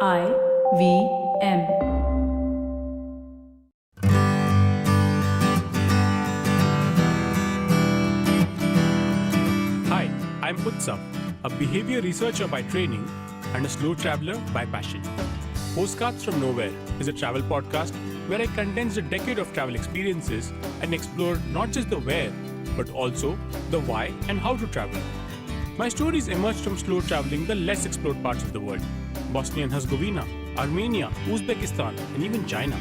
IVM. Hi, I'm Utsav, a behavior researcher by training and a slow traveler by passion. Postcards from Nowhere is a travel podcast where I condense a decade of travel experiences and explore not just the where, but also the why and how to travel. My stories emerged from slow traveling the less explored parts of the world: Bosnia and Herzegovina, Armenia, Uzbekistan, and even China.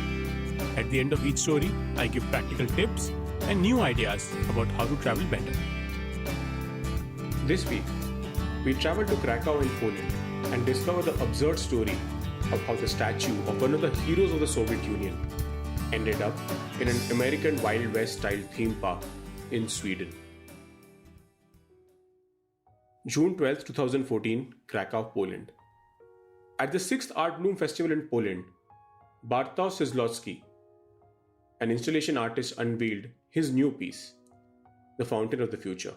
At the end of each story, I give practical tips and new ideas about how to travel better. This week, we travel to Krakow in Poland and discover the absurd story of how the statue of one of the heroes of the Soviet Union ended up in an American Wild West style theme park in Sweden. June 12, 2014, Krakow, Poland. At the 6th Art Bloom Festival in Poland, Bartosz Kozlowski, an installation artist, unveiled his new piece, The Fountain of the Future.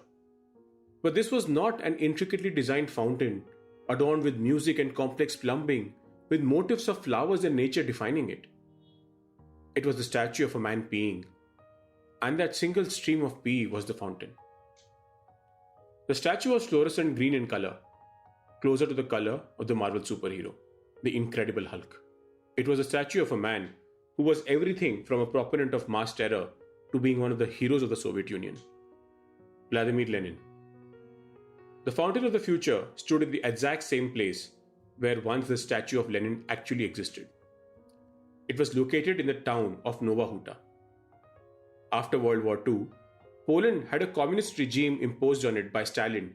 But this was not an intricately designed fountain adorned with music and complex plumbing, with motifs of flowers and nature defining it. It was the statue of a man peeing, and that single stream of pee was the fountain. The statue was fluorescent green in color, closer to the color of the Marvel superhero, the Incredible Hulk. It was a statue of a man who was everything from a proponent of mass terror to being one of the heroes of the Soviet Union, Vladimir Lenin. The Fountain of the Future stood in the exact same place where once the statue of Lenin actually existed. It was located in the town of Nowa Huta. After World War II, Poland had a communist regime imposed on it by Stalin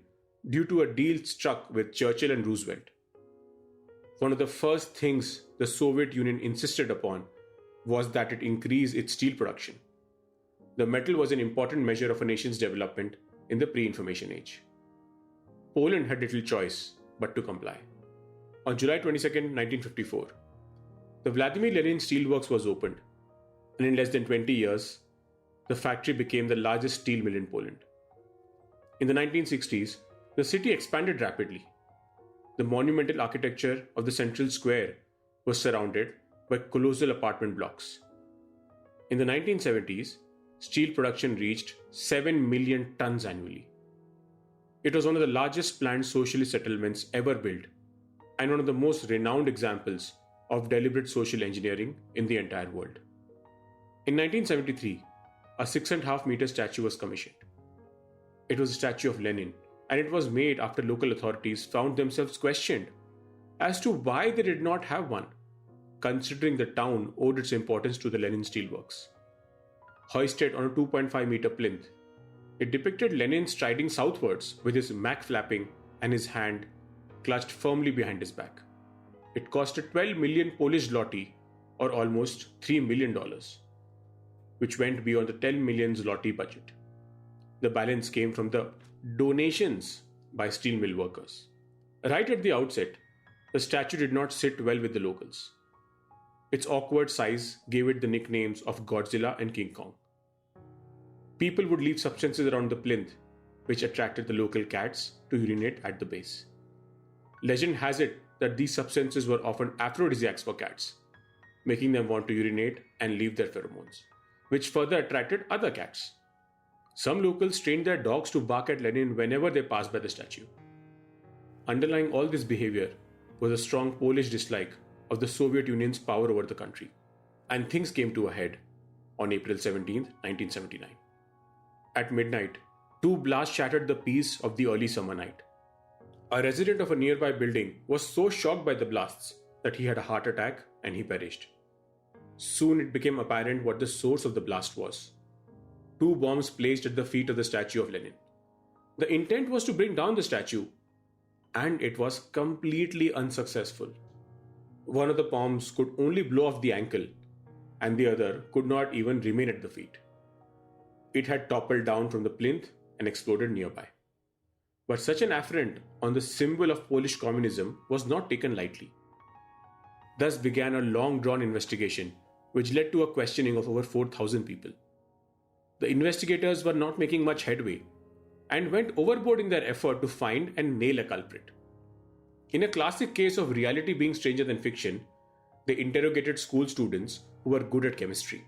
due to a deal struck with Churchill and Roosevelt. One of the first things the Soviet Union insisted upon was that it increase its steel production. The metal was an important measure of a nation's development in the pre-information age. Poland had little choice but to comply. On July 22, 1954, the Vladimir Lenin Steelworks was opened, and in less than 20 years, the factory became the largest steel mill in Poland. In the 1960s, the city expanded rapidly. The monumental architecture of the central square was surrounded by colossal apartment blocks. In the 1970s, steel production reached 7 million tons annually. It was one of the largest planned socialist settlements ever built, and one of the most renowned examples of deliberate social engineering in the entire world. In 1973, a 6.5 meter statue was commissioned. It was a statue of Lenin, and it was made after local authorities found themselves questioned as to why they did not have one, considering the town owed its importance to the Lenin Steelworks. Hoisted on a 2.5 meter plinth, it depicted Lenin striding southwards with his mac flapping and his hand clutched firmly behind his back. It costed 12 million Polish zloty, or almost $3 million, which went beyond the 10 million zloty budget. The balance came from the donations by steel mill workers. Right at the outset, the statue did not sit well with the locals. Its awkward size gave it the nicknames of Godzilla and King Kong. People would leave substances around the plinth, which attracted the local cats to urinate at the base. Legend has it that these substances were often aphrodisiacs for cats, making them want to urinate and leave their pheromones, which further attracted other cats. Some locals trained their dogs to bark at Lenin whenever they passed by the statue. Underlying all this behavior was a strong Polish dislike of the Soviet Union's power over the country, and things came to a head on April 17, 1979. At midnight, 2 blasts shattered the peace of the early summer night. A resident of a nearby building was so shocked by the blasts that he had a heart attack and he perished. Soon it became apparent what the source of the blast was. 2 bombs placed at the feet of the statue of Lenin. The intent was to bring down the statue, and it was completely unsuccessful. One of the bombs could only blow off the ankle, and the other could not even remain at the feet. It had toppled down from the plinth and exploded nearby. But such an affront on the symbol of Polish communism was not taken lightly. Thus began a long-drawn investigation, which led to a questioning of over 4,000 people. The investigators were not making much headway and went overboard in their effort to find and nail a culprit. In a classic case of reality being stranger than fiction, they interrogated school students who were good at chemistry.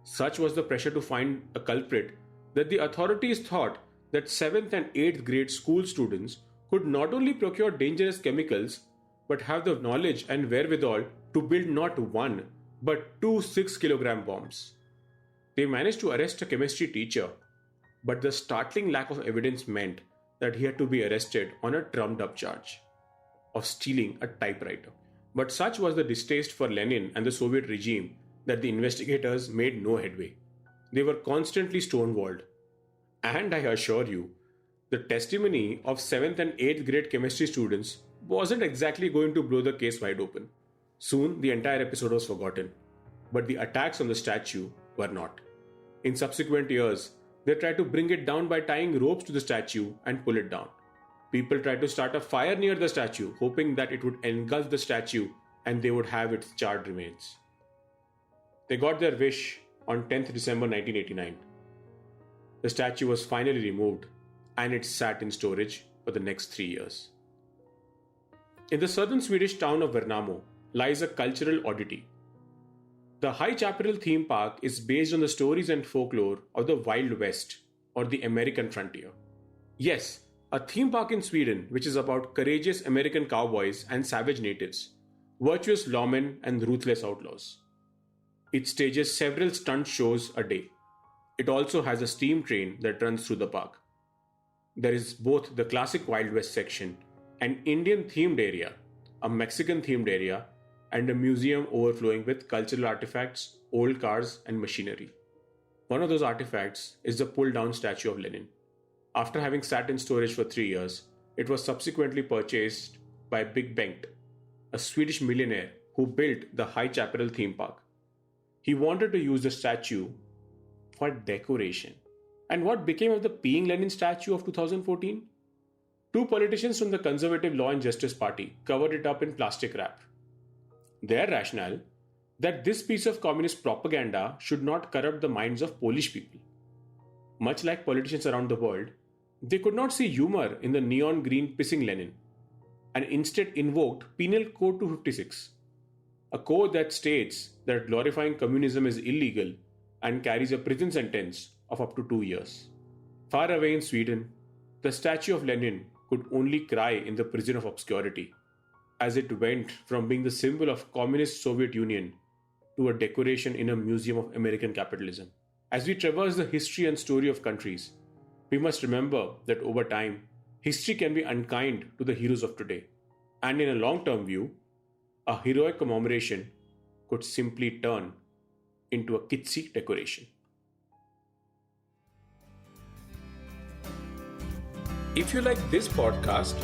Such was the pressure to find a culprit that the authorities thought that 7th and 8th grade school students could not only procure dangerous chemicals but have the knowledge and wherewithal to build not one but two 6-kilogram bombs. They managed to arrest a chemistry teacher, but the startling lack of evidence meant that he had to be arrested on a trumped up charge of stealing a typewriter. But such was the distaste for Lenin and the Soviet regime that the investigators made no headway. They were constantly stonewalled. And I assure you, the testimony of 7th and 8th grade chemistry students wasn't exactly going to blow the case wide open. Soon, the entire episode was forgotten, but the attacks on the statue were not. In subsequent years, they tried to bring it down by tying ropes to the statue and pull it down. People tried to start a fire near the statue, hoping that it would engulf the statue and they would have its charred remains. They got their wish on 10th December 1989. The statue was finally removed and it sat in storage for the next 3 years. In the southern Swedish town of Värnamo lies a cultural oddity. The High Chaparral theme park is based on the stories and folklore of the Wild West or the American frontier. Yes, a theme park in Sweden which is about courageous American cowboys and savage natives, virtuous lawmen and ruthless outlaws. It stages several stunt shows a day. It also has a steam train that runs through the park. There is both the classic Wild West section, an Indian themed area, a Mexican themed area, and a museum overflowing with cultural artifacts, old cars, and machinery. One of those artifacts is the pulled-down statue of Lenin. After having sat in storage for 3 years, it was subsequently purchased by Big Bengt, a Swedish millionaire who built the High Chaparral theme park. He wanted to use the statue for decoration. And what became of the Peeing Lenin statue of 2014? Two politicians from the Conservative Law and Justice Party covered it up in plastic wrap. Their rationale that this piece of communist propaganda should not corrupt the minds of Polish people. Much like politicians around the world, they could not see humor in the neon green pissing Lenin and instead invoked Penal Code 256, a code that states that glorifying communism is illegal and carries a prison sentence of up to 2 years. Far away in Sweden, the statue of Lenin could only cry in the prison of obscurity, as it went from being the symbol of communist Soviet Union to a decoration in a museum of American capitalism. As we traverse the history and story of countries, we must remember that over time, history can be unkind to the heroes of today. And in a long-term view, a heroic commemoration could simply turn into a kitsy decoration. If you like this podcast,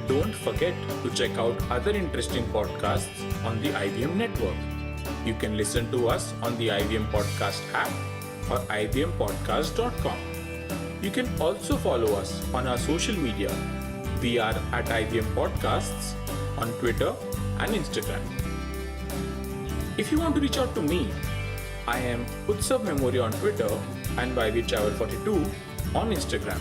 don't forget to check out other interesting podcasts on the IVM network. You can listen to us on the IVM Podcast app or ivmpodcast.com. You can also follow us on our social media. We are at IVM Podcasts on Twitter and Instagram. If you want to reach out to me, I am Utsav Memory on Twitter and YVTravel42 on Instagram.